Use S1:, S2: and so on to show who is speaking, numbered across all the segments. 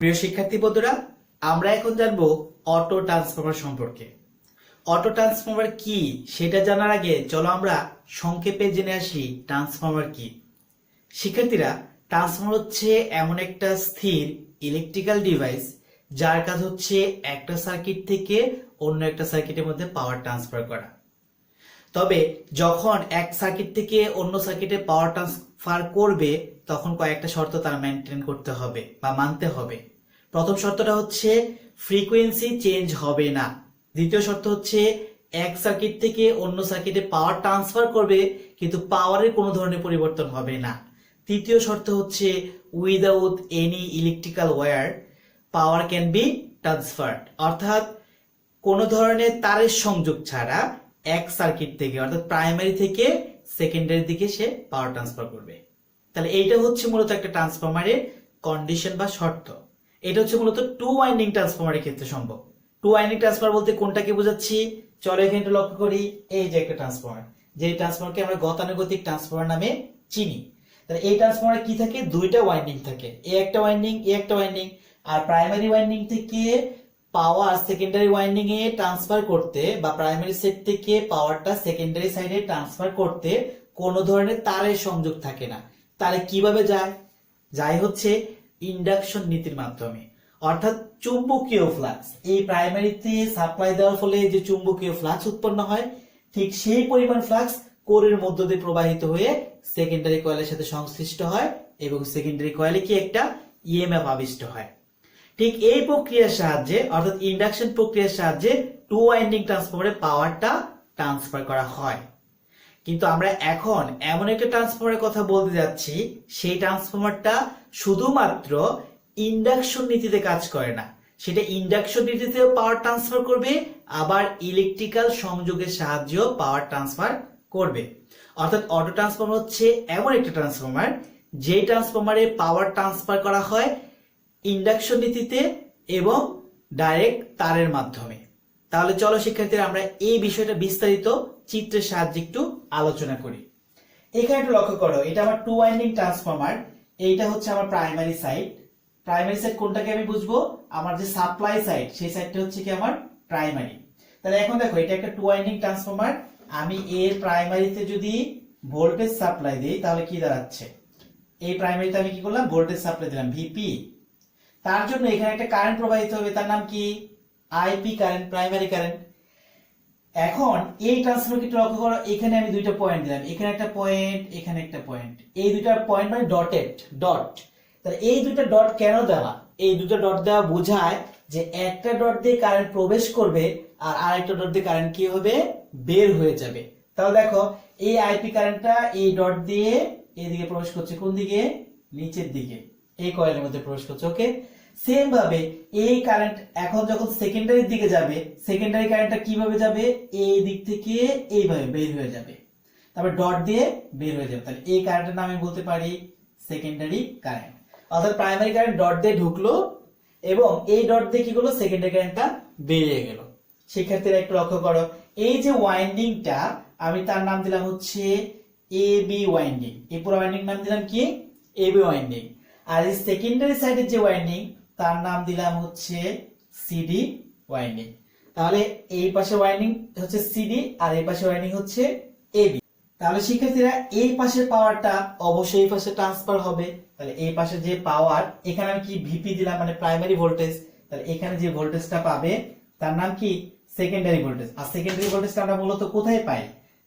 S1: প্রিয় শিক্ষার্থী বন্ধুরা, আমরা এখন জানবো অটো ট্রান্সফরমার সম্পর্কে। অটো ট্রান্সফরমার কি সেটা জানার আগে চলো আমরা সংক্ষেপে জেনে আসি ট্রান্সফরমার কি। শিক্ষার্থীরা, ট্রান্সফরমার হচ্ছে এমন একটা স্থির ইলেকট্রিক্যাল ডিভাইস যার কাজ হচ্ছে একটা সার্কিট থেকে অন্য একটা সার্কিটের মধ্যে পাওয়ার ট্রান্সফার করা। তবে যখন এক সার্কিট থেকে অন্য সার্কিটে পাওয়ার ট্রান্সফার করবে তখন কয়েকটা শর্ত তার মেনটেন করতে হবে বা মানতে হবে। প্রথম শর্তটা হচ্ছে ফ্রিকোয়েন্সি চেঞ্জ হবে না। দ্বিতীয় শর্ত হচ্ছে এক সার্কিট থেকে অন্য সার্কিটে পাওয়ার ট্রান্সফার করবে কিন্তু পাওয়ারের কোনো ধরনের পরিবর্তন হবে না। তৃতীয় শর্ত হচ্ছে without any electrical wire power can be transferred, অর্থাৎ কোনো ধরনের তারের সংযোগ ছাড়া এক সার্কিট থেকে অর্থাৎ প্রাইমারি থেকে সেকেন্ডারি দিকে সে পাওয়ার ট্রান্সফার করবে। তাহলে এইটা হচ্ছে মূলত একটা ট্রান্সফরমারের কন্ডিশন বা শর্ত। এটা হচ্ছে মূলত টু ওয়াইন্ডিং ট্রান্সফরমারের ক্ষেত্রে সম্ভব। টু ওয়াইন্ডিং ট্রান্সফরমার বলতে কোনটাকে বোঝাচ্ছি, চলো এখানে একটু লক্ষ্য করি। এই যে একটা ট্রান্সফরমার, যে ট্রান্সফরমারকে আমরা গতানুগতিক ট্রান্সফরমার নামে চিনি। তাহলে এই ট্রান্সফরমারে কি থাকে, দুইটা ওয়াইন্ডিং থাকে, এ একটা ওয়াইন্ডিং এ একটা ওয়াইন্ডিং। আর প্রাইমারি ওয়াইন্ডিং থেকে পাওয়ার সেকেন্ডারি ওয়াইন্ডিং এ ট্রান্সফার করতে বা প্রাইমারি সেট থেকে পাওয়ারটা সেকেন্ডারি সাইডে ট্রান্সফার করতে কোনো ধরনের তারের সংযোগ থাকে না। তাহলে কিভাবে যায় হচ্ছে ইন্ডাকশন নীতির মাধ্যমে, অর্থাৎ চুম্বকীয় ফ্লাক্স। এই প্রাইমারিতে সাপ্লাই দেওয়ার ফলে যে চুম্বকীয় ফ্লাক্স উৎপন্ন হয়, ঠিক সেই পরিমাণ ফ্লাক্স কোরের মধ্য দিয়ে প্রবাহিত হয়ে সেকেন্ডারি কয়েলের সাথে সংশ্লিষ্ট হয় এবং সেকেন্ডারি কয়েলে কি একটা ইএমএফ আবিষ্ট হয়। ঠিক এই প্রক্রিয়ার সাহায্যে অর্থাৎ ইন্ডাকশন প্রক্রিয়ার সাহায্যে টু ওয়াইন্ডিং ট্রান্সফরমারে পাওয়ারটা ট্রান্সফার করা হয়। কিন্তু আমরা এখন এমন একটা ট্রান্সফরমারের কথা বলতে যাচ্ছি, সেই ট্রান্সফরমারটা শুধুমাত্র ইন্ডাকশন নীতিতে কাজ করে না, সেটা ইন্ডাকশন নীতিতেও পাওয়ার ট্রান্সফার করবে, আবার ইলেকট্রিক্যাল সংযোগের সাহায্যেও পাওয়ার ট্রান্সফার করবে। অর্থাৎ অটো ট্রান্সফরমার হচ্ছে এমন একটা ট্রান্সফরমার যে ট্রান্সফরমারে পাওয়ার ট্রান্সফার করা হয় ইন্ডাকশন নীতিতে এবং ডাইরেক্ট তারের মাধ্যমে। তাহলে চলো শিক্ষার্থীরা আমরা এই বিষয়টা বিস্তারিত চিত্রের সাহায্যে একটু আলোচনা করি। এখানে একটু লক্ষ্য করো, এটা আমার টু ওয়াইন্ডিং ট্রান্সফরমার, এইটা হচ্ছে আমার প্রাইমারি সাইড। প্রাইমারি সাইড কোনটাকে আমি বুঝবো, আমার যে সাপ্লাই সাইড সেই সাইডটা হচ্ছে কি আমার প্রাইমারি। তাহলে এখন দেখো এটা একটা টু ওয়াইন্ডিং ট্রান্সফরমার, আমি এর প্রাইমারিতে যদি ভোল্টেজ সাপ্লাই দিই তাহলে কি দাঁড়াচ্ছে, এই প্রাইমারিতে আমি কি করলাম ভোল্টেজ সাপ্লাই দিলাম ভিপি, তার জন্য এখানে একটা কারেন্ট প্রবাহিত হবে, তার নাম কি আইপি কারেন্ট, প্রাইমারি কারেন্ট। এখন এই ট্রান্সফরমারকে একটু লক্ষ্য করো, এখানে আমি দুইটা পয়েন্ট দিলাম, এখানে একটা পয়েন্ট এখানে একটা পয়েন্ট, এই দুইটা পয়েন্ট মানে ডটেড ডট। তাহলে এই দুইটা ডট কেন দেওয়া, এই দুটো ডট দেওয়া বোঝায় যে একটা ডট দিয়ে কারেন্ট প্রবেশ করবে আর আরেকটা ডট দিয়ে কারেন্ট কি হবে বের হয়ে যাবে। তাহলে দেখো এই আইপি কারেন্টটা এই ডট দিয়ে এইদিকে প্রবেশ করছে, কোন দিকে, নিচের দিকে, এই কয়েলের মধ্যে প্রবেশ করছে। ওকে, সেম ভাবে এই কারেন্ট এখন যখন সেকেন্ডারির দিকে যাবে, সেকেন্ডারি কারেন্টটা কিভাবে যাবে, এই দিক থেকে এইভাবে বের হয়ে যাবে, তারপর ডট দিয়ে বের হয়ে যাবে। তাহলে এই কারেন্টের নাম আমি বলতে পারি সেকেন্ডারি কারেন্ট। অর্থাৎ প্রাইমারি কারেন্ট ডট দিয়ে ঢুকলো এবং এই ডট দিয়ে কি করলো সেকেন্ডারি কারেন্টটা বেরিয়ে গেল। শিক্ষার্থীরা একটু লক্ষ্য করো, এই যে ওয়াইন্ডিংটা আমি তার নাম দিলাম হচ্ছে এ বি ওয়াইন্ডিং, এই পুরো ওয়াইন্ডিং নাম দিলাম কি এ বি ওয়াইন্ডিং। আর এই সেকেন্ডারি সাইডের যে ওয়াইন্ডিং তার নাম দিলাম হচ্ছে সিডি ওয়াইন্ডিং। তাহলে এই পাশে ওয়াইন্ডিং হচ্ছে সিডি আর এই পাশে ওয়াইন্ডিং হচ্ছে এবি। তাহলে শিক্ষার্থীরা এই পাশের পাওয়ারটা অবশ্যই এই পাশে ট্রান্সফার হবে। তাহলে এই পাশে যে পাওয়ার, এখানে আমি কি ভিপি দিলাম মানে প্রাইমারি ভোল্টেজ, তাহলে এখানে যে ভোল্টেজটা পাবে তার নাম কি সেকেন্ডারি ভোল্টেজ। আর সেকেন্ডারি ভোল্টেজটা আমরা মূলত কোথায় পাই,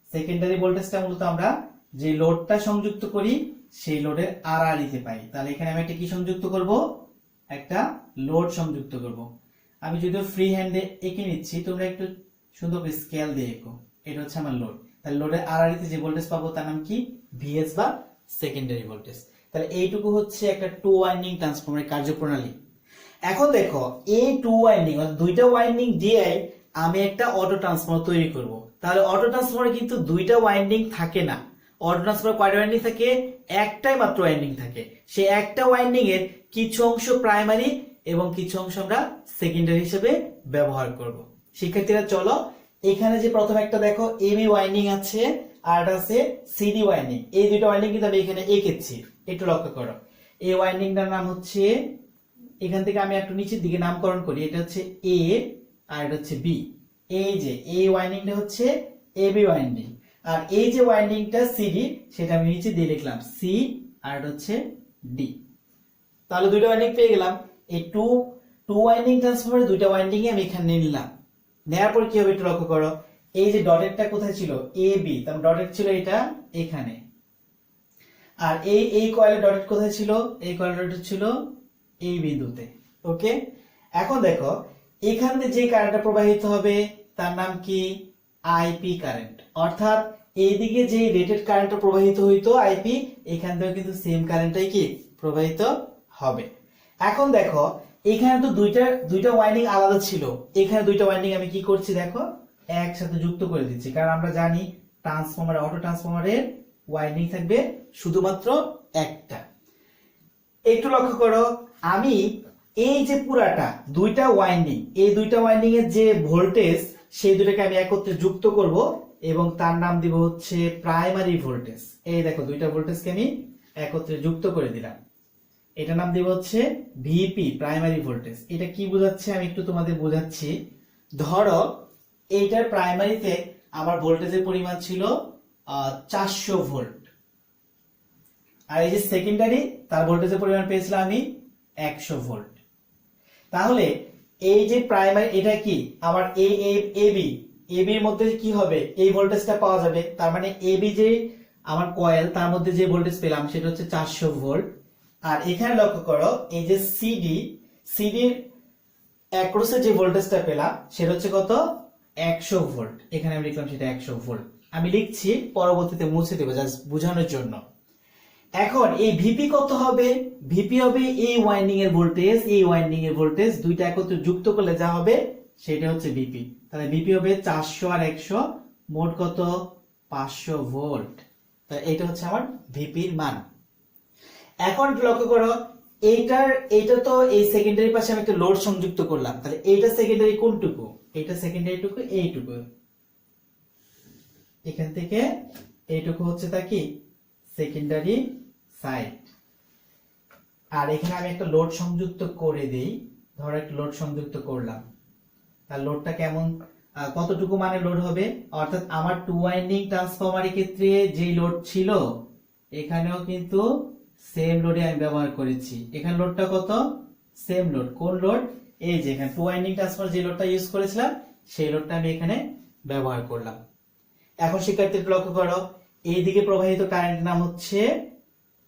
S1: সেকেন্ডারি ভোল্টেজটা মূলত আমরা যে লোডটা সংযুক্ত করি সেই লোডের আড়াআড়িতে পাই। তাহলে এখানে আমি একটা কি সংযুক্ত করব, একটা লোড সংযুক্ত করব। আমি যদিও ফ্রি হ্যান্ডে এঁকে নিচ্ছি, তোমরা একটু সুন্দর করে স্কেল দিয়ে এঁকো। এটা হচ্ছে আমার লোড, তাহলে লোডের আড়াআড়িতে যে ভোল্টেজ পাবো তার নাম কি ভিএস বা সেকেন্ডারি ভোল্টেজ। তাহলে এইটুকু হচ্ছে একটা টু ওয়াইন্ডিং ট্রান্সফরমারের কার্যপ্রণালী। এখন দেখো এই টু ওয়াইন্ডিং দুইটা ওয়াইন্ডিং দিয়ে আমি একটা অটো ট্রান্সফরমার তৈরি করব। তাহলে অটো ট্রান্সফরমারে কিন্তু দুইটা ওয়াইন্ডিং থাকে না, অটো ট্রান্সফরমার কয়টা ওয়াইন্ডিং থাকে, একটাই মাত্র ওয়াইন্ডিং থাকে। সেই একটা ওয়াইন্ডিং এর কিছু অংশ প্রাইমারি এবং কিছু অংশ আমরা সেকেন্ডারি হিসেবে ব্যবহার করব। শিক্ষার্থীরা চলো এখানে যে প্রথম একটা দেখো এবি ওয়াইন্ডিং আছে আর এটা আছে সিডি ওয়াইন্ডিং, এই দুটো ওয়াইন্ডিং কিন্তু আমি এখানে এঁকেছি, একটু লক্ষ্য করো। এই ওয়াইন্ডিংটার নাম হচ্ছে এখান থেকে আমি একটু নিচের দিকে নামকরণ করি, এটা হচ্ছে এ আর এটা হচ্ছে বি। এই যে এই ওয়াইন্ডিংটা হচ্ছে এ বি ওয়াইন্ডিং, আর এই যে ওয়াইন্ডিংটা সিডি সেটা আমি নিচে দিয়ে লিখলাম সি আর এটা হচ্ছে ডি। তাহলে দুইটা ওয়াইন্ডিং পেয়ে গেলাম। এই টু ওয়াইন্ডিং ট্রান্সফরমারের দুইটা ওয়াইন্ডিং আমি এখানে নিলাম। নেওয়ার পর কি হবে একটু লক্ষ্য করো, এই যে ডটেরটা কোথায় ছিল, এ বি, তার ডটের ছিল এটা এখানে, আর এই কয়েলের ডটের কোথায় ছিল, এই কয়েলের ডটের ছিল এই বিন্দুতে। ওকে, এখন দেখো এখান থেকে যে কারেন্টটা প্রবাহিত হবে তার নাম কি, আইপি কারেন্ট। অর্থাৎ এইদিকে যে রেটেড কারেন্টটা প্রবাহিত হইতো আইপি, এখান থেকে কিন্তু সেম কারেন্টটাই কি প্রবাহিত হবে। এখন দেখো এখানে তো দুইটা ওয়াইন্ডিং আলাদা ছিল, এখানে দুইটা ওয়াইন্ডিং আমি কি করছি দেখো একসাথে যুক্ত করে দিচ্ছি, কারণ আমরা জানি ট্রান্সফরমার, অটো ট্রান্সফরমারের ওয়াইন্ডিং থাকবে শুধুমাত্র একটা। একটু লক্ষ্য করো, আমি এই যে পুরাটা দুইটা ওয়াইন্ডিং, এই দুইটা ওয়াইন্ডিং এর যে ভোল্টেজ সেই দুটাকে আমি একত্রে যুক্ত করব এবং তার নাম দিব হচ্ছে প্রাইমারি ভোল্টেজ। এই দেখো দুইটা ভোল্টেজকে আমি একত্রে যুক্ত করে দিলাম, এটা নাম দিব হচ্ছে ভিপি, প্রাইমারি ভোল্টেজ। এটা কি বোঝাচ্ছে আমি একটু তোমাদের বোঝাচ্ছি। ধরো এইটার প্রাইমারিতে আমার ভোল্টেজের পরিমাণ ছিল 400 ভোল্ট, আর এই যে সেকেন্ডারি তার ভোল্টেজের পরিমাণ পেয়েছিলাম আমি 100 ভোল্ট। তাহলে এই যে প্রাইমারি এটা কি আমার এবির মধ্যে কি হবে, এই ভোল্টেজটা পাওয়া যাবে, তার মানে এবি যে আমার কয়েল তার মধ্যে যে ভোল্টেজ পেলাম সেটা হচ্ছে 400 ভোল্ট। আর এখানে লক্ষ্য করো এই যে সিডির অ্যাক্রসে যে ভোল্টেজটা পেলাম সেটা হচ্ছে কত, 100 ভোল্ট। এখানে আমি লিখলাম সেটা 100 ভোল্ট, আমি লিখছি পরবর্তীতে মুছে দেবো জাস্ট বোঝানোর জন্য। এখন এই ভিপি কত হবে, ভিপি হবে এই ওয়াইন্ডিং এর ভোল্টেজ, এই ওয়াইন্ডিং এর ভোল্টেজ দুইটা একত্রে যুক্ত করলে যা হবে সেটা হচ্ছে ভিপি। তাহলে ভিপি হবে 400 আর 100 মোট কত, 500 ভোল্ট। তাহলে এটা হচ্ছে আমার ভিপির মান। এখন লক্ষ্য করো এইটা তো এই সেকেন্ডারি পাশে আমি একটা লোড সংযুক্ত করলাম, তাহলে এইটা সেকেন্ডারি কোনটুকু, এইটা সেকেন্ডারি টুকু এইটুকু, এখান থেকে এইটুকু হচ্ছে তা কি সেকেন্ডারি সাইড। আর এখানে আমি একটা লোড সংযুক্ত করে দেই, ধরো একটা লোড সংযুক্ত করলাম, তার লোডটা কেমন, কতটুকু মানে লোড হবে, অর্থাৎ আমার টু ওয়াইন্ডিং ট্রান্সফরমারের ক্ষেত্রে যে লোড ছিল এখানেও কিন্তু সেম লোডে আমি ব্যবহার করেছি। এখানে লোডটা কত, সেম লোড, কোন লোড, এই যে এখানে টু ওয়াইন্ডিং ট্রান্সফরমার যে লোডটা ইউজ করেছিলাম সেই লোডটা আমি এখানে ব্যবহার করলাম। এখন শিক্ষার্থীরা লক্ষ্য করো এইদিকে প্রবাহিত কারেন্টের নাম হচ্ছে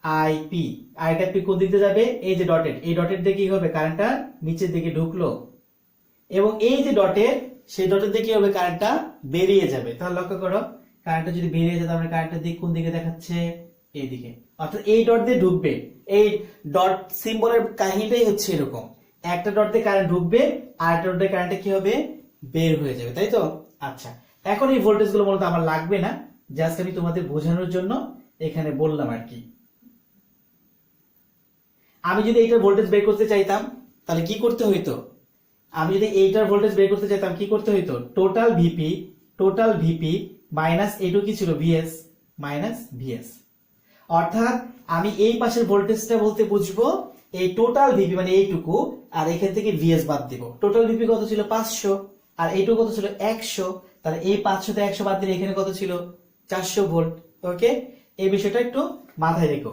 S1: আইপি, আর এটা কোন দিক দিয়ে যাবে, এই যে ডটেড, এই ডটের দিকে কি হবে, কারেন্টটা নিচের দিকে ঢুকলো, এবং এই যে ডটের, সেই ডটের দিকে কি হবে, কারেন্টটা বেরিয়ে যাবে। তাহলে লক্ষ্য করো কারেন্টটা যদি বেরিয়ে যায় তাহলে কারেন্টের দিক কোন দিকে দেখাচ্ছে, এইদিকে, অর্থাৎ এই ডট দিয়ে ঢুকবে। এই ডট সিম্বলের কাহিনীটাই হচ্ছে এরকম, একটা ডট দিয়ে কারেন্ট ঢুকবে আর একটা ডট দিয়ে কারেন্টটা কি হবে, বের হয়ে যাবে, তাই তো। আচ্ছা, এখন এই ভোল্টেজ গুলো মূলত আমার লাগবে না, জাস্ট আমি তোমাদের বোঝানোর জন্য এখানে বললাম আর কি। আমি যদি এইটার ভোল্টেজ বের করতে চাইতাম তাহলে কি করতে হইতো, আমি যদি এইটার ভোল্টেজ বের করতে চাইতাম কি করতে হইতো, টোটাল ভিপি মাইনাস এইটুকু কি ছিল, ভিএস মাইনাস ভিএস। অর্থাৎ আমি এই পাশের ভোল্টেজটা বলতে বুঝবো এই টোটাল ভিপি মানে এইটুকু, আর এখান থেকে ভিএস বাদ দিব। টোটাল ভিপি কত ছিল 500, আর এইটুকু কত ছিল 100, তাহলে এই 500 তে 100 বাদ দিলে এখানে কত ছিল 400 ভোল্ট। ওকে, এই বিষয়টা একটু মাথায় রেখো।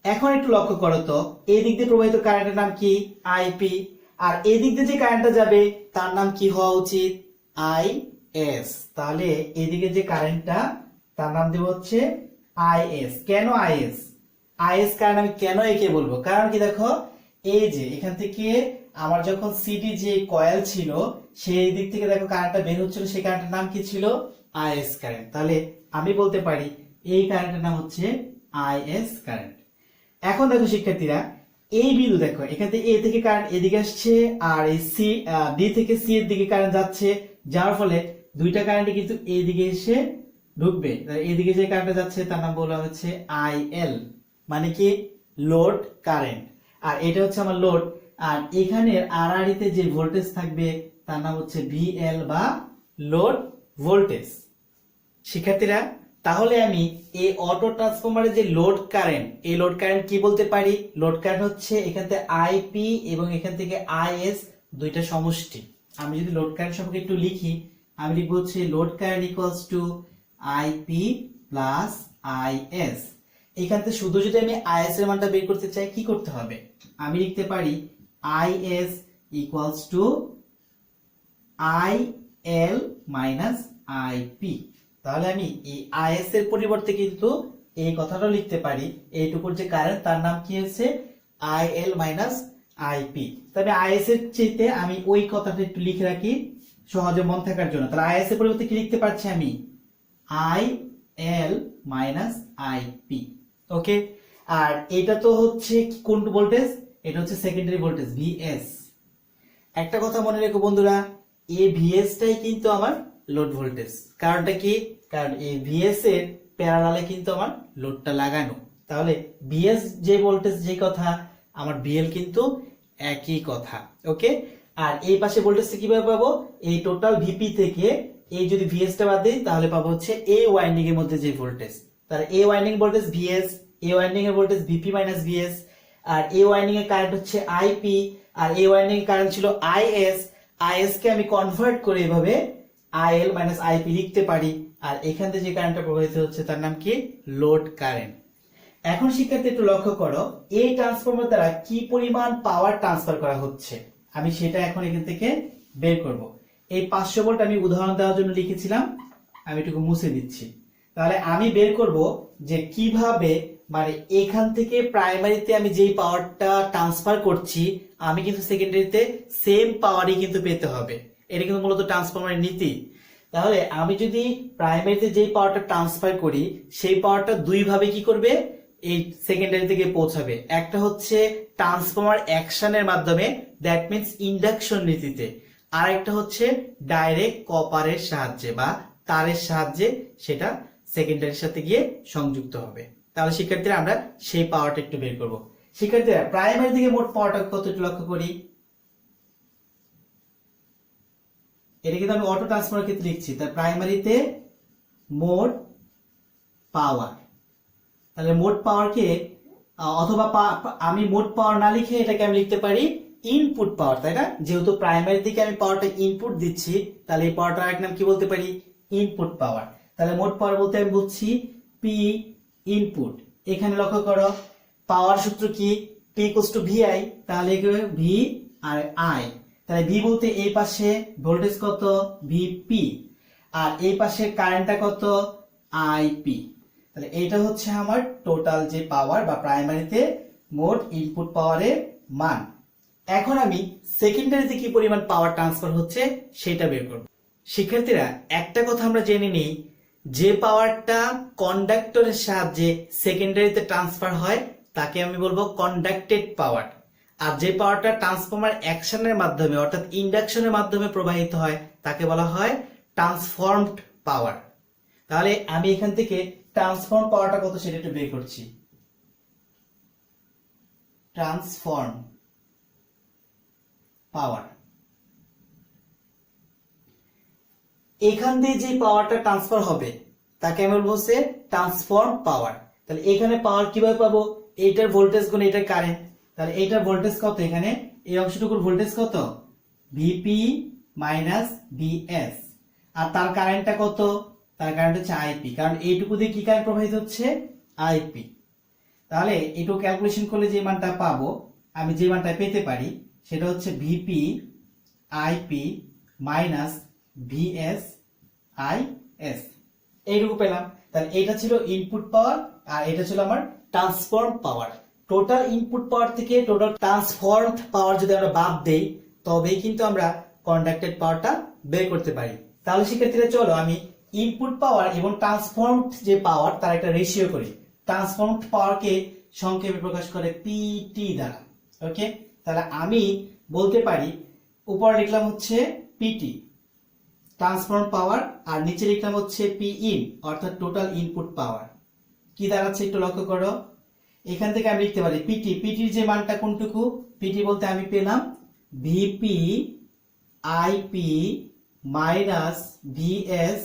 S1: এখন একটু লক্ষ্য করো তো এই দিক দিয়ে প্রবাহিত কারেন্টের নাম কি, আইপি, আর এই দিক দিয়ে যে কারেন্টটা যাবে তার নাম কি হওয়া উচিত, আইএস। তাহলে এদিকে যে কারেন্টটা তার নাম দেব হচ্ছে আইএস। কেন আইএস, আইএস কারণ আমি কেন একে বলবো, কারণ কি দেখো এই যে এখান থেকে আমার যখন সিডি যে কয়েল ছিল সেই দিক থেকে দেখো কারেন্টটা বের হচ্ছিল, সেই কারেন্টের নাম কি ছিল, আইএস কারেন্ট। তাহলে আমি বলতে পারি এই কারেন্টের নাম হচ্ছে আইএস কারেন্ট। এখন দেখো শিক্ষার্থীরা এই বিন্দু দেখো এখান থেকে এ থেকে কারেন্ট এদিকে আসছে, আর এই সি ডি থেকে সি এর দিকে কারেন্ট যাচ্ছে, যার ফলে দুইটা কারেন্ট কিন্তু এইদিকে এসে ঢুকবে। এইদিকে যে কারেন্টটা যাচ্ছে তার নাম বলা হচ্ছে আইএল, মানে কি লোড কারেন্ট, আর এটা হচ্ছে আমার লোড। আর এখানে আড়াআড়িতে যে ভোল্টেজ থাকবে তার নাম হচ্ছে ভিএল বা লোড ভোল্টেজ। শিক্ষার্থীরা তাহলে আমি এই অটো ট্রান্সফরমারের যে লোড কারেন্ট, এই লোড কারেন্ট কি বলতে পারি? লোড কারেন্ট হচ্ছে এখান থেকে আইপি এবং এখান থেকে আইএস দুইটা সমষ্টি। আমি যদি লোড কারেন্ট সম্পর্কে একটু লিখি, আমি লিখবো হচ্ছে load current equals to IP plus is. এখান থেকে শুধু যদি আমি আইএস এর মানটা বের করতে চাই, কি করতে হবে? আমি লিখতে পারি IS equals to IL minus IP. তাহলে আমি এই আইএস এর পরিবর্তে কিন্তু এই কথাটা লিখতে পারি, এইটুকুর যে কারেন্ট তার নাম কি হচ্ছে আইএল মাইনাস আইপি। তবে আইএস এর চেয়ে আমি ওই কথাটা একটু লিখে রাখি সহজে মন থাকার জন্য। তাহলে আইএস এর পরিবর্তে কি লিখতে পারছি আমি? IL minus IP. ওকে, আর এটা তো হচ্ছে কোন ভোল্টেজ? এটা হচ্ছে সেকেন্ডারি ভোল্টেজ ভিএস। একটা কথা মনে রেখো বন্ধুরা, এই ভিএস টাই কিন্তু আমার লোড ভোল্টেজ। কারণটা কি? কারণ এই ভিএস এর প্যারালালে কিন্তু আমার লোডটা লাগানো। তাহলে ভিএস যে ভোল্টেজ যে কথা, আমার ভিএল কিন্তু একই কথা। ওকে, আর এই পাশে ভোল্টেজটা কিভাবে পাবো? এই টোটাল ভিপি থেকে এই যদি ভিএস টা বাদ দিই তাহলে পাবো হচ্ছে এই ওয়াইন্ডিং এর মধ্যে যে ভোল্টেজ। তাহলে এই ওয়াইন্ডিং ভোল্টেজ ভিএস, এই ওয়াইন্ডিং এর ভোল্টেজ ভিপি মাইনাস ভিএস, আর এই ওয়াইন্ডিং এর কারেন্ট হচ্ছে আইপি, আর এই ওয়াইন্ডিং এর কারেন্ট ছিল আইএস। আইএস কে আমি কনভার্ট করে এভাবে আইএল মাইনাস আইপি লিখতে পারি। আর এখান থেকে যে কারেন্টটা প্রবাহিত হচ্ছে তার নাম কি? Load current. এখন শিক্ষার্থী একটু লক্ষ্য করো, এই ট্রান্সফরমার দ্বারা কি পরিমাণ পাওয়ার ট্রান্সফার করা হচ্ছে, আমি সেটা এখন এখান থেকে বের করব। এই 500 ভোল্ট আমি উদাহরণ দেওয়ার জন্য লিখেছিলাম, আমি এটুকু মুছে দিচ্ছি। তাহলে আমি বের করব যে কিভাবে, মানে এখান থেকে প্রাইমারিতে আমি যেই পাওয়ারটা ট্রান্সফার করছি, আমি কিন্তু সেকেন্ডারিতে সেম পাওয়ারই কিন্তু পেতে হবে। এটা কিন্তু মূলত ট্রান্সফরমারের নীতি। তাহলে আমি যদি প্রাইমারিতে যেই পাওয়ারটা ট্রান্সফার করি, সেই পাওয়ারটা দুই ভাবে কি করবে? এই সেকেন্ডারি থেকে পৌঁছাবে। একটা হচ্ছে ট্রান্সফরমার অ্যাকশনের মাধ্যমে, দ্যাট মিন্স ইন্ডাকশন নীতিতে। আর একটা হচ্ছে ডাইরেক্ট কপারের সাহায্যে বা তারের সাহায্যে সেটা সেকেন্ডারির সাথে গিয়ে সংযুক্ত হবে। তাহলে শিক্ষার্থীরা আমরা সেই পাওয়ারটা একটু বের করব। শিক্ষার্থীরা প্রাইমারি থেকে মোট পাওয়ারটা কত একটু লক্ষ্য করি। এটা কিন্তু আমি অটো ট্রান্সফরমার ক্ষেত্রে লিখছি, তার প্রাইমারিতে মোট পাওয়ার। তাহলে মোট পাওয়ারকে অথবা আমি মোট পাওয়ার না লিখে এটাকে আমি লিখতে পারি ইনপুট পাওয়ার, তাই না? যেহেতু প্রাইমারি থেকে আমি পাওয়ারটা ইনপুট দিচ্ছি, তাহলে এই পাওয়ারটার এক নাম কি বলতে পারি? ইনপুট পাওয়ার। তাহলে মোট পাওয়ার বলতে আমি বুঝছি পি ইনপুট। এখানে লক্ষ্য করো পাওয়ার সূত্র কি? P equals to VI. তাহলে এখানে ভি আর আই। তাহলে ভি বলতে এই পাশে ভোল্টেজ কত? ভিপি। আর এই পাশে কারেন্টটা কত? আইপি। তাহলে এইটা হচ্ছে আমার টোটাল যে পাওয়ার বা প্রাইমারিতে মোট ইনপুট পাওয়ারের মান। এখন আমি সেকেন্ডারিতে কি পরিমাণ পাওয়ার ট্রান্সফার হচ্ছে সেটা বের করব। শিক্ষার্থীরা একটা কথা আমরা জেনে নিই, যে পাওয়ারটা কন্ডাক্টরের সাহায্যে সেকেন্ডারিতে ট্রান্সফার হয় তাকে আমি বলবো কন্ডাক্টেড পাওয়ার। আর যে পাওয়ারটা ট্রান্সফরমার অ্যাকশনের মাধ্যমে অর্থাৎ ইন্ডাকশনের মাধ্যমে প্রবাহিত হয় তাকে বলা হয় ট্রান্সফর্মড পাওয়ার। তাহলে আমি এখান থেকে ট্রান্সফর্ম পাওয়ারটা কত সেটা একটু বের করছি। ট্রান্সফর্ম পাওয়ার, এখান দিয়ে যে পাওয়ারটা ট্রান্সফার হবে তাকে আমি বলবো হচ্ছে ট্রান্সফর্ম পাওয়ার। তাহলে এখানে পাওয়ার কিভাবে পাবো? এইটার ভোল্টেজ গুণ এটার কারেন্ট। তাহলে এইটার ভোল্টেজ কত? এখানে এই অংশটুকুর ভোল্টেজ কত? VP minus VS. আর তার কারেন্টটা কত? তার কারেন্ট হচ্ছে আইপি, কারণ এইটুকু দিয়ে কি কারেন্ট প্রবাহিত হচ্ছে? আইপি। তাহলে এটুকু ক্যালকুলেশন করলে যে মানটা পাবো, আমি যে মানটা পেতে পারি সেটা হচ্ছে VP IP minus VS IS. এইটুকু পেলাম। তাহলে এটা ছিল ইনপুট পাওয়ার আর এটা ছিল আমার ট্রান্সফর্ম পাওয়ার। টোটাল ইনপুট পাওয়ার থেকে টোটাল ট্রান্সফর্মড পাওয়ার যদি আমরা বাদ দেই তবেই কিন্তু আমরা কন্ডাক্টেড পাওয়ারটা বের করতে পারি। তাহলে শিক্ষার্থীরা চলো আমি ইনপুট পাওয়ার এবং ট্রান্সফর্মড যে পাওয়ার তার একটা রেশিও করি। ট্রান্সফর্মড পাওয়ারকে সংক্ষেপে প্রকাশ করে পিটি দ্বারা। ওকে, তাহলে আমি বলতে পারি উপরে লিখলাম হচ্ছে পিটি ট্রান্সফর্ম পাওয়ার আর নিচে লিখলাম হচ্ছে পি ইন অর্থাৎ টোটাল ইনপুট পাওয়ার। কি দাঁড়াচ্ছে একটু লক্ষ্য করো। এখান থেকে আমি লিখতে পারি পিটি, পিটির যে মানটা কোনটুকু? পিটি বলতে আমি পেলাম VP IP minus VS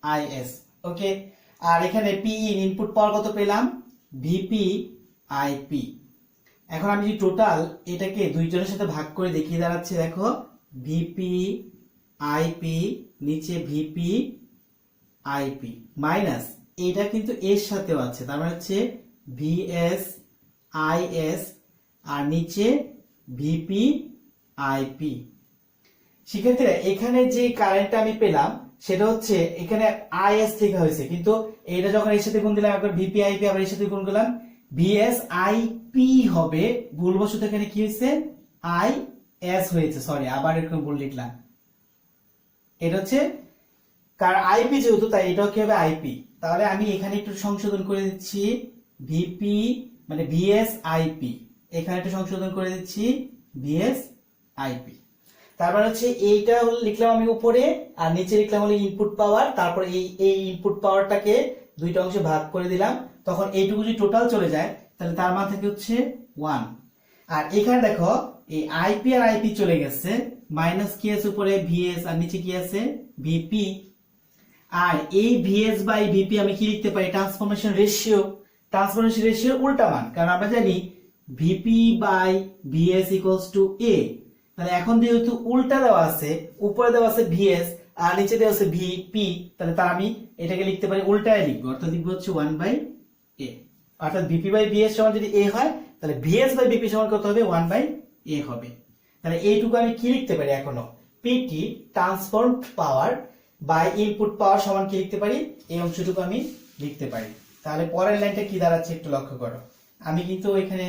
S1: IS. Okay, আর এখানে পি ইন ইনপুট পাওয়ার কত পেলাম, ভিপি আইপি। এখন আমি যদি টোটাল এটাকে দুইজনের সাথে ভাগ করে দেখিয়ে দাঁড়াচ্ছে, দেখো ভিপি আইপি নিচে ভিপি আইপি মাইনাস এটা কিন্তু এর সাথেও আছে, তার মানে হচ্ছে ভিএস আইএস আর নিচে ভিপি আইপি। সেক্ষেত্রে এখানে যে কারেন্টটা আমি পেলাম সেটা হচ্ছে এখানে আইএস লেখা হয়েছে, কিন্তু এটা যখন এর সাথে গুণ দিলাম একবার ভিপি আইপি আবার এর সাথে গুণ করলাম ভিএস আইপি হবে, ভুলবশত এখানে কি হয়েছে আই এস হয়েছে, সরি আবার এরকম ভুল লিখলাম। এটা হচ্ছে কারণ আইপি যেহেতু তাই এটাও কি হবে আইপি। তাহলে আমি এখানে একটু সংশোধন করে দিচ্ছি ভিপি মানে ভিএস আইপি, এখানে একটু সংশোধন করে দিচ্ছি ভিএস আইপি। তারপর হচ্ছে এইটা লিখলাম আমি উপরে আর নিচে লিখলাম হলো ইনপুট পাওয়ার, তারপর এই ইনপুট পাওয়ারটাকে দুইটা অংশে ভাগ করে দিলাম, তখন এইটুকু যদি টোটাল চলে যায় তাহলে তার মান থাকে হচ্ছে 1। আর এখানে দেখো এই আইপি আর আইপি চলে গেছে, মাইনাস কি আছে উপরে ভিএস আর নিচে কি আছে ভিপি। আর এই ভিএস বাই ভিপি আমি কি লিখতে পারি ট্রান্সফরমেশন রেশিও, ট্রান্সফরমেশন রেশিওর উল্টা মান, কারণ আমরা জানি VP by VS equals to A. তাহলে এখন যেহেতু উল্টা দেওয়া আছে, উপরে দেওয়া আছে ভিএস আর নিচে দেওয়া আছে ভিপি, তাহলে তার আমি এটাকে লিখতে পারি উল্টায় লিখবো, অর্থাৎ লিখবো হচ্ছে 1 বাই এ। অর্থাৎ ভিপি বাই ভিএস সমান যদি এ হয় তাহলে ভিএস বাই ভিপি সমান কত হবে 1 বাই এ হবে। তাহলে এইটুকু আমি কি লিখতে পারি এখনো PT transformed power by input power সমান কি লিখতে পারি, এই অংশটুকু আমি লিখতে পারি। তাহলে পরের লাইনটা কি দাঁড়াচ্ছে একটু লক্ষ্য করো, আমি কিন্তু এখানে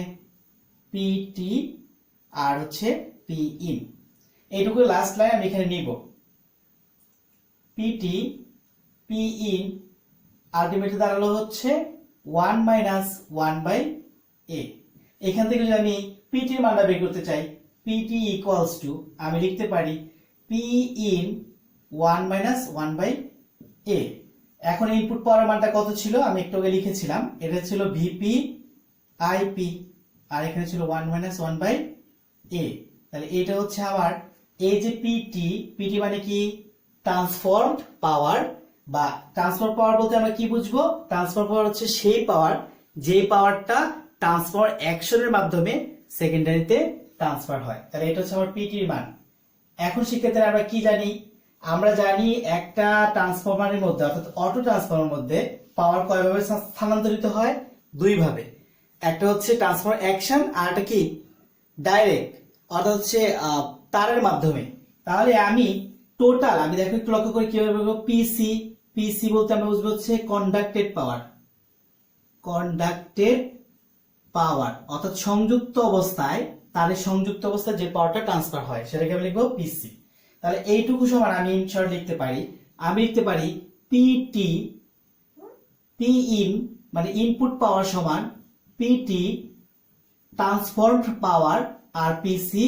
S1: পিটি আর হচ্ছে পি ইন এইটুকু লাস্ট লাইন আমি এখানে নিব, পিটি পি ইন আলটিমেটলি দাঁড়ালো হচ্ছে 1 মাইনাস 1 বাই এ। এখান থেকে যদি আমি পিটি এর মানটা বের করতে চাই, পিটি ইকুয়ালস টু আমি লিখতে পারি পি ইন 1 মাইনাস 1 বাই এ। এখন ইনপুট পাওয়ার মানটা কত ছিল আমি একটু আগে লিখেছিলাম, এটা ছিল ভিপি আইপি আর এখানে ছিল 1 মাইনাস 1 বাই এ। তাহলে এটা হচ্ছে আমার এই যে পিটি, পিটি মানে কি ট্রান্সফর্মড পাওয়ার, বা ট্রান্সফার পাওয়ার বলতে আমরা কি বুঝবো, ট্রান্সফার পাওয়ার হচ্ছে সেই পাওয়ার যে পাওয়ারটা ট্রান্সফার অ্যাকশনের মাধ্যমে সেকেন্ডারিতে ট্রান্সফার হয়। তাহলে এটা হচ্ছে আমার পিটির মান। এখন সেক্ষেত্রে আমরা কি জানি, আমরা জানি একটা ট্রান্সফরমারের মধ্যে অর্থাৎ অটো ট্রান্সফরমারের মধ্যে পাওয়ার কয়ভাবে স্থানান্তরিত হয়, দুই ভাবে। একটা হচ্ছে ট্রান্সফার অ্যাকশন আর একটা কি ডাইরেক্ট, অর্থাৎ হচ্ছে তারের মাধ্যমে। তাহলে আমি টোটাল আমি দেখো একটু লক্ষ্য করে কিভাবে বলবো, পিসি, পিসি বলতে আমরা বুঝবো হচ্ছে কন্ডাক্টেড পাওয়ার, কন্ডাক্টেড পাওয়ার অর্থাৎ সংযুক্ত অবস্থায় তারের সংযুক্ত অবস্থায় যে পাওয়ারটা ট্রান্সফার হয় সেটাকে আমি লিখবো পিসি। তাহলে এইটুকু সমান আমি ইন শর্ট লিখতে পারি, আমি লিখতে পারি পিটি পি ইন মানে ইনপুট পাওয়ার সমান পিটি ট্রান্সফর্মড পাওয়ার আর পিসি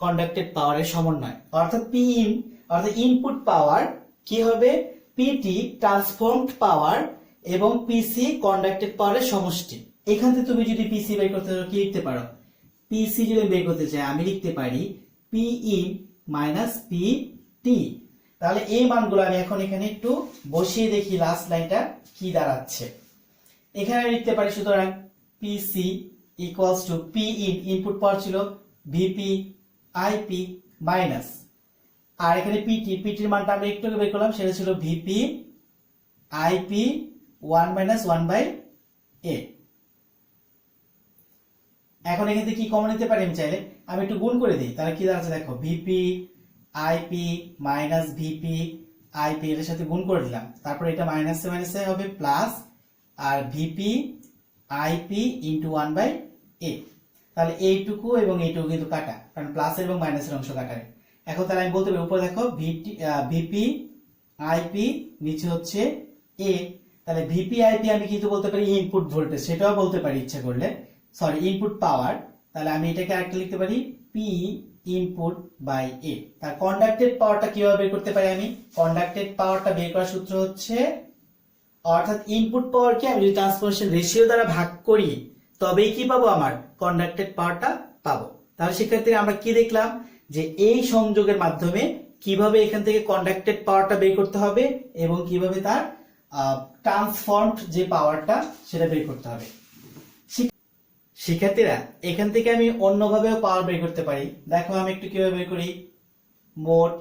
S1: কন্ডাক্টেড পাওয়ারের সমন্বয়, অর্থাৎ পি ইন অর্থাৎ ইনপুট পাওয়ার কি হবে পিটি ট্রান্সফর্মড পাওয়ার এবং পিসি কন্ডাক্টেড পাওয়ারের সমষ্টি। এখান থেকে তুমি যদি পিসি বের করতে চাও কি লিখতে পারো, পিসি যদি বের করতে চাই আমি লিখতে পারি P in minus P T. তাহলে এই মানগুলো আমি এখন এখানে একটু বসিয়ে দেখি লাস্ট লাইনটা কি দাঁড়াচ্ছে। এখানে লিখতে পারি সুতরাং PC equals to P in input power ছিল ভিপি আইপি মাইনাস, আর এখানে পিটি, পিটির মানটা আমরা একটু বের করলাম সেটা ছিল ভিপি আইপি 1 মাইনাস 1 বাই এ। এখন এখান থেকে কি কমন নিতে পারি আমি চাইলে, আমি একটু গুণ করে দিই, তাহলে কি দাঁড়াচ্ছে দেখো VP IP minus VP IP এর সাথে গুণ করে দিলাম, তারপর এটা মাইনাসে মাইনাসে হবে প্লাস আর VP IP into 1 by A. তাহলে এইটুকু এবং এইটুকু কিন্তু কাটা, কারণ প্লাসের এবং মাইনাসের অংশ কাটারে। এখন তাহলে আমি বলতে পারি উপরে দেখো ভিপি আইপি নিচে হচ্ছে এ। তাহলে ভিপি আইপি আমি কিন্তু বলতে পারি ইনপুট ভোল্টেজ, সেটাও বলতে পারি ইচ্ছা করলে, সরি ইনপুট পাওয়ার। তাহলে আমি এটাকে আরেকটা লিখতে পারি পি ইনপুট বাই এ। তার কন্ডাক্টেড পাওয়ারটা কিভাবে বের করতে পারি, আমি কন্ডাক্টেড পাওয়ারটা বের করার সূত্র হচ্ছে, অর্থাৎ ইনপুট পাওয়ারকে আমি যদি ট্রান্সফরমেশন রেশিও দ্বারা ভাগ করি তবেই কি পাবো আমার কন্ডাক্টেড পাওয়ারটা পাবো। তাহলে সেক্ষেত্রে আমরা কি দেখলাম যে এই সংযোগের মাধ্যমে কিভাবে এখান থেকে কন্ডাক্টেড পাওয়ারটা বের করতে হবে এবং কিভাবে তার ট্রান্সফর্মড যে পাওয়ারটা সেটা বের করতে হবে। শিক্ষার্থীরা এখান থেকে আমি অন্যভাবেও পাওয়ার বের করতে পারি। দেখো আমি একটু কিভাবে বের করি। মোট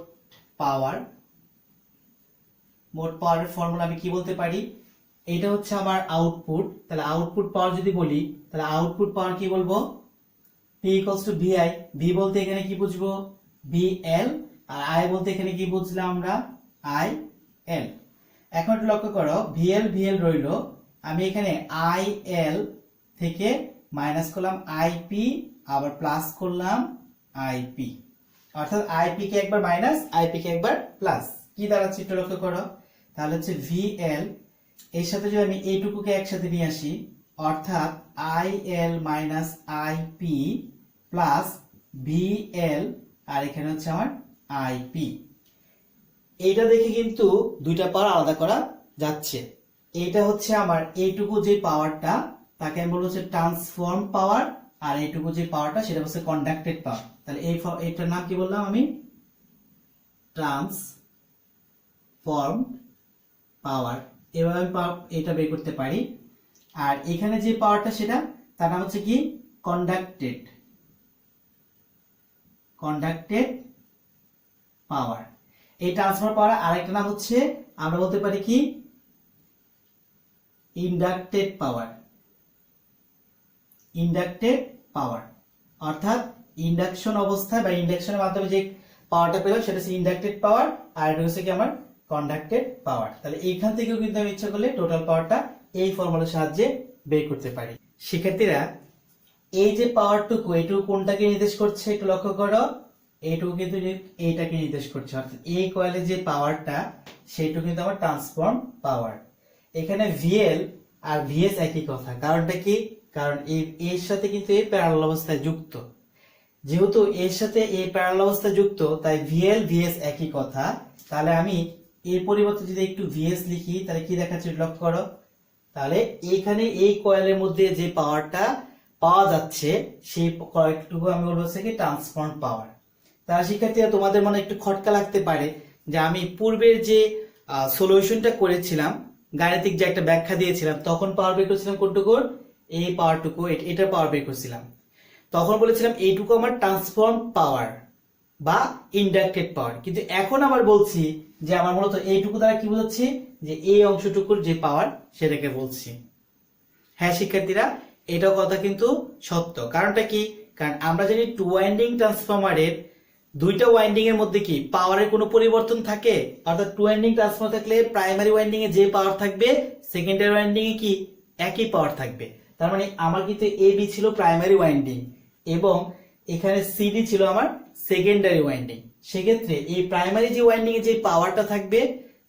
S1: পাওয়ারের ফর্মুলা আমি কি বলতে পারি, এটা হচ্ছে আমার আউটপুট। তাহলে আউটপুট পাওয়ার যদি বলি, তাহলে আউটপুট পাওয়ার কি বলবো, P equals to VI। V বলতে এখানে কি বুঝবো, VL, আর I বলতে এখানে কি বুঝলাম আমরা, IL। এখন একটু লক্ষ্য করো, VL রইলো, আমি এখানে IL থেকে মাইনাস করলাম IP, আবার প্লাস করলাম IP, অর্থাৎ IP কে একবার মাইনাস, IP কে একবার প্লাস। কি দাঁড়াচ্ছে একটু লক্ষ্য করো, তাহলে হচ্ছে VL এর সাথে যদি আমি এইটুকুকে একসাথে নিয়ে আসি, অর্থাৎ IL minus IP plus VL, আর এখানে হচ্ছে আমার IP। এইটা দেখে কিন্তু দুইটা পাওয়ার আলাদা করা যাচ্ছে। এইটা হচ্ছে আমার এইটুকু যে পাওয়ারটা, তাকে আমি বলবো হচ্ছে ট্রান্সফর্ম পাওয়ার, আর এইটুকু যে পাওয়ারটা সেটা হচ্ছে কন্ডাক্টেড পাওয়ার। তাহলে এইটার নাম কি বললাম আমি, ট্রান্সফর্ম পাওয়ার। এভাবে আমি এটা বের করতে পারি। আর এখানে যে পাওয়ারটা সেটা, তার নাম হচ্ছে কি, কন্ডাক্টেড পাওয়ার। এই ট্রান্সফার পাওয়ার আরেকটা নাম হচ্ছে, আমরা বলতে পারি কি, ইন্ডাক্টেড পাওয়ার। অর্থাৎ ইন্ডাকশন অবস্থায় বা ইন্ডাকশনের মাধ্যমে যে পাওয়ারটা পেলাম সেটা হচ্ছে ইন্ডাক্টেড পাওয়ার, আর এটা হচ্ছে কি আমার কন্ডাক্টেড পাওয়ার। তাহলে এইখান থেকেও কিন্তু আমি ইচ্ছা করলে টোটাল পাওয়ারটা এই ফর্মুলার সাহায্যে বের করতে পারি। শিক্ষার্থীরা এই যে পাওয়ারটুকু, এইটুকু কোনটাকে নির্দেশ করছে একটু লক্ষ্য করো, এইটুকু কিন্তু এইটাকে নির্দেশ করছে। অর্থাৎ এই কয়েলের যে পাওয়ারটা সেইটুকু কিন্তু আমার ট্রান্সফর্ম পাওয়ার। এখানে VL আর VS একই কথা। কারণটা কি, কারণ এর সাথে কিন্তু এই প্যারালাল অবস্থায় যুক্ত। যেহেতু এর সাথে এই প্যারালাল অবস্থায় যুক্ত, তাই VL VS একই কথা। তাহলে আমি এর পরিবর্তে যদি একটু VS লিখি, তাহলে কি দেখাচ্ছে লক্ষ্য করো, তাহলে এইখানে এই কয়েলের মধ্যে যে পাওয়ারটা পাওয়া যাচ্ছে সেই কয়েলটুকু আমি বলবো হচ্ছে কি ট্রান্সফর্ম পাওয়ার। তাহলে শিক্ষার্থীরা তোমাদের মনে একটু খটকা লাগতে পারে যে আমি পূর্বের যে সলিউশনটা করেছিলাম, গাণিতিক যে একটা ব্যাখ্যা দিয়েছিলাম, তখন পাওয়ার বের করছিলাম কোনটুকুর, এই পাওয়ারটুকু, এটা পাওয়ার বের করছিলাম। তখন বলেছিলাম এইটুকু আমার ট্রান্সফর্ম পাওয়ার বা ইন্ডাক্টেড পাওয়ার। কিন্তু এখন আবার বলছি যে আমার মূলত এইটুকু দ্বারা কি বোঝাচ্ছি, যে এই অংশটুকুর যে পাওয়ার সেটাকে বলছি। হ্যাঁ শিক্ষার্থীরা, এটাও কথা কিন্তু সত্য। কারণটা কি, কারণ আমরা জানি টু ওয়াইন্ডিং ট্রান্সফরমারের দুইটা ওয়াইন্ডিং এর মধ্যে কি পাওয়ারের কোনো পরিবর্তন থাকে। অর্থাৎ টু ওয়াইন্ডিং ট্রান্সফরমার থাকলে প্রাইমারি ওয়াইন্ডিং এ যে পাওয়ার থাকবে, সেকেন্ডারি ওয়াইন্ডিং এ কি একই পাওয়ার থাকবে। তার মানে আমার কিন্তু AB ছিল প্রাইমারি ওয়াইন্ডিং এবং এখানে CD ছিল আমার সেকেন্ডারি ওয়াইন্ডিং। সেক্ষেত্রে এই প্রাইমারি যে ওয়াইন্ডিং এ যে পাওয়ারটা থাকবে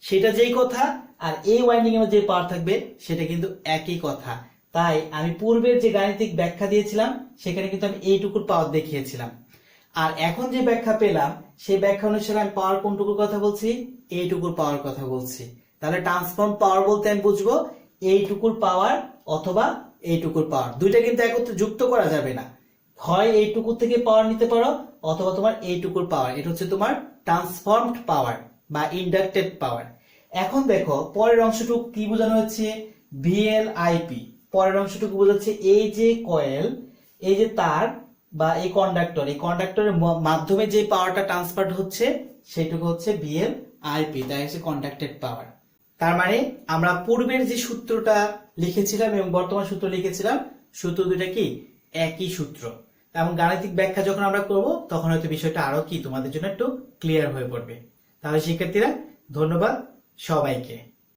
S1: সেটা যেই কথা, আর এই ওয়াইন্ডিং এর যে পাওয়ার থাকবে সেটা কিন্তু একই কথা। তাই আমি পূর্বের যে গাণিতিক ব্যাখ্যা দিয়েছিলাম সেখানে কিন্তু আমি এইটুকুর পাওয়ার দেখিয়েছিলাম। আর এখন যে ব্যাখ্যা পেলাম সেই ব্যাখ্যা অনুসারে আমি পাওয়ার কোনটুকুর কথা বলছি, এইটুকুর পাওয়ার কথা বলছি। তাহলে ট্রান্সফর্ম পাওয়ার বলতে আমি বুঝবো এইটুকুর পাওয়ার অথবা এইটুকুর পাওয়ার। দুইটা কিন্তু একত্রে যুক্ত করা যাবে না, হয় এইটুকুর থেকে পাওয়ার নিতে পারো অথবা তোমার এইটুকুর পাওয়ার। এটা হচ্ছে তোমার ট্রান্সফর্মড পাওয়ার বা ইন্ডাক্টেড পাওয়ার। এখন দেখো পরের অংশটুকু কি বোঝানো হচ্ছে, VLIP। পরের অংশটুকু বোঝাচ্ছে এই যে কয়েল, এই যে তার বা এই কন্ডাক্টরের মাধ্যমে যে পাওয়ারটা ট্রান্সফার হচ্ছে সেটুকু হচ্ছে VLIP, তাই হচ্ছে কন্ডাক্টেড পাওয়ার। তার মানে আমরা পূর্বের যে সূত্রটা লিখেছিলাম এবং বর্তমান সূত্র লিখেছিলাম, সূত্র দুইটা কি একই সূত্র। এবং গাণিতিক ব্যাখ্যা যখন আমরা করব তখন হয়তো বিষয়টা আরো কি তোমাদের জন্য একটু ক্লিয়ার হয়ে পড়বে। তাহলে শিক্ষার্থীরা ধন্যবাদ সবাইকে।